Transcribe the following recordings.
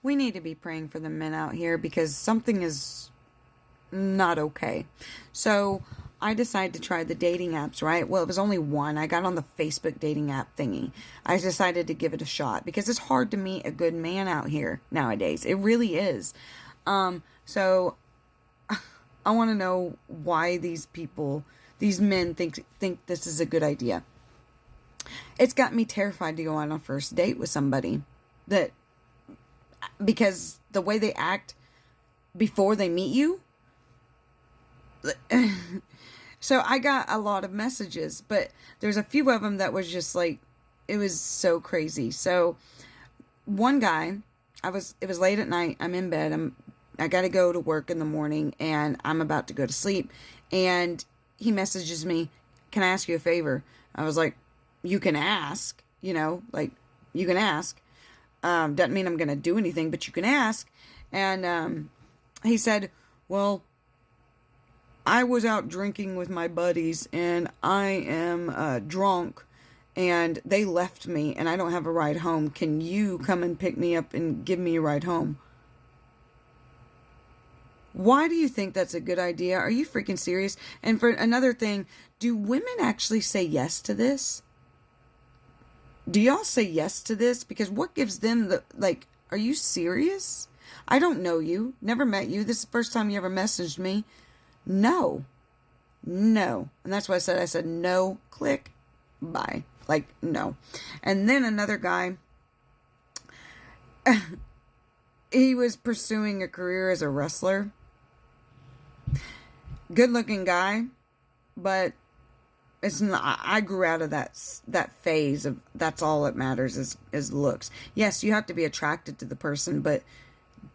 we need to be praying for the men out here because something is not okay. So I decided to try the dating apps, right? Well, it was only one. I got on the Facebook dating app thingy. I decided to give it a shot because it's hard to meet a good man out here nowadays. It really is. So I want to know why these people, these men think this is a good idea. It's got me terrified to go on a first date with somebody that, because the way they act before they meet you. So I got a lot of messages, but there's a few of them that was just like, it was so crazy. So one guy, it was late at night. I'm in bed. I got to go to work in the morning and I'm about to go to sleep. And he messages me, "Can I ask you a favor?" I was like, "You can ask, like you can ask. Doesn't mean I'm going to do anything, but you can ask." And he said, "Well, I was out drinking with my buddies and I am drunk and they left me and I don't have a ride home. Can you come and pick me up and give me a ride home?" Why do you think that's a good idea? Are you freaking serious? And for another thing, do women actually say yes to this? Do y'all say yes to this? Because what gives them are you serious? I don't know you. Never met you. This is the first time you ever messaged me. No. And that's why I said no, click, bye. No. And then another guy, he was pursuing a career as a wrestler. Good looking guy, but it's not, I grew out of that phase of that's all that matters is looks. Yes, you have to be attracted to the person, but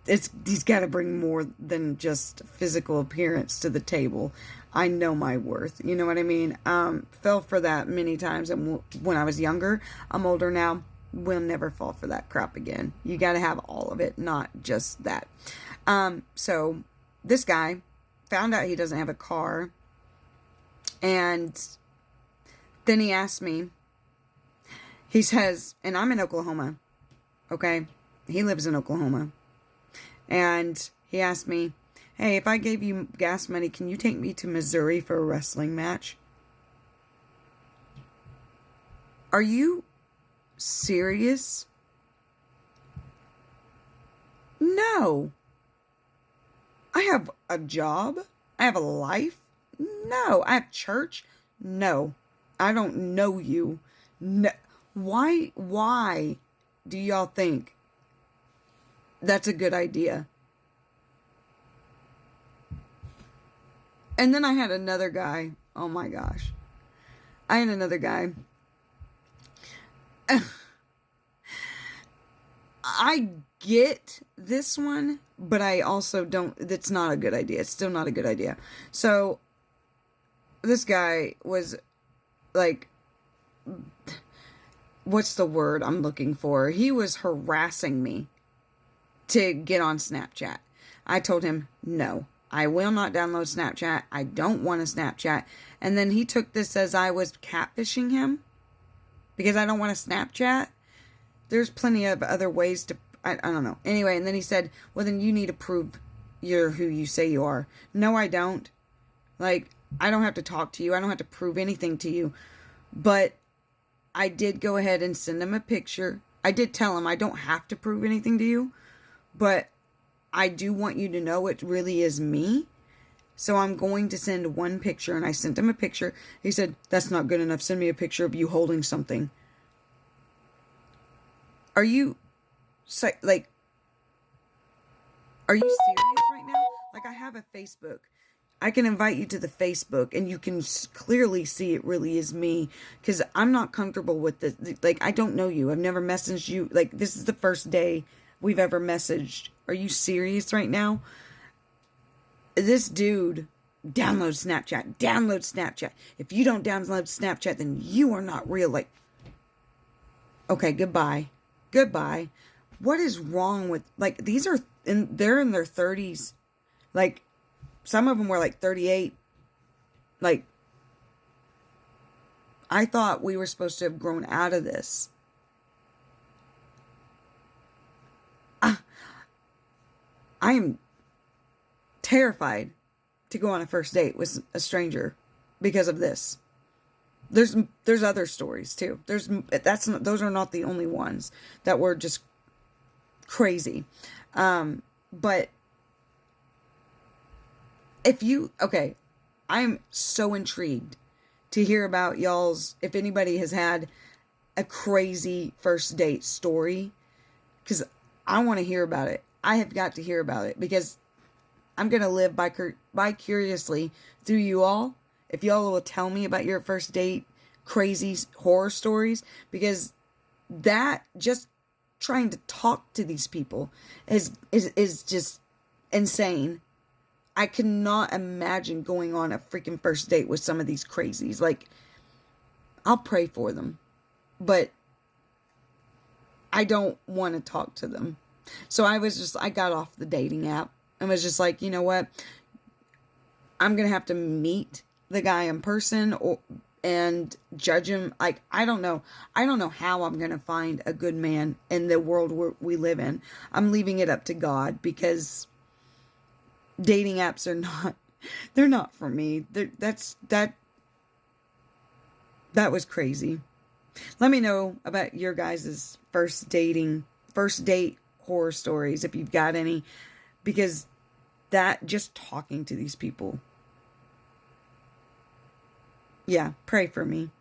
he's got to bring more than just physical appearance to the table. I know my worth. You know what I mean? Fell for that many times, and when I was younger. I'm older now. Will never fall for that crap again. You got to have all of it, not just that. So this guy found out he doesn't have a car, and then he asked me. He says, and I'm in Oklahoma. Okay, he lives in Oklahoma. And he asked me, "Hey, if I gave you gas money, can you take me to Missouri for a wrestling match?" Are you serious? No. I have a job. I have a life. No. I have church. No. I don't know you. No. Why do y'all think that's a good idea? And then I had another guy. Oh my gosh. I had another guy. I get this one, but I also don't. It's not a good idea. It's still not a good idea. So this guy was like, what's the word I'm looking for? He was harassing me to get on Snapchat. I told him, no, I will not download Snapchat. I don't want a Snapchat. And then he took this as I was catfishing him because I don't want a Snapchat. There's plenty of other ways to, I don't know. Anyway, and then he said, well, then you need to prove you're who you say you are. No, I don't. I don't have to talk to you. I don't have to prove anything to you. But I did go ahead and send him a picture. I did tell him I don't have to prove anything to you, but I do want you to know it really is me. So I'm going to send one picture, and I sent him a picture. He said, that's not good enough. Send me a picture of you holding something. Are you, are you serious right now? I have a Facebook. I can invite you to the Facebook, and you can clearly see it really is me, because I'm not comfortable with this. I don't know you. I've never messaged you. This is the first day we've ever messaged. Are you serious right now? This dude, download Snapchat. Download Snapchat. If you don't download Snapchat, then you are not real. Okay, goodbye. Goodbye. What is wrong with, these are, they're in their 30s. Some of them were 38. I thought we were supposed to have grown out of this. I am terrified to go on a first date with a stranger because of this. There's other stories too. Those are not the only ones that were just crazy. But I'm so intrigued to hear about y'all's, if anybody has had a crazy first date story, because I want to hear about it. I have got to hear about it, because I'm going to live vicariously through you all. If y'all will tell me about your first date crazy horror stories, because that, just trying to talk to these people is just insane. I cannot imagine going on a freaking first date with some of these crazies. Like, I'll pray for them, but I don't want to talk to them. So I got off the dating app and was just like, you know what? I'm going to have to meet the guy in person and judge him. Like, I don't know how I'm going to find a good man in the world we live in. I'm leaving it up to God, because dating apps they're not for me. That was crazy. Let me know about your guys' first date horror stories, if you've got any, because just talking to these people. Yeah, pray for me.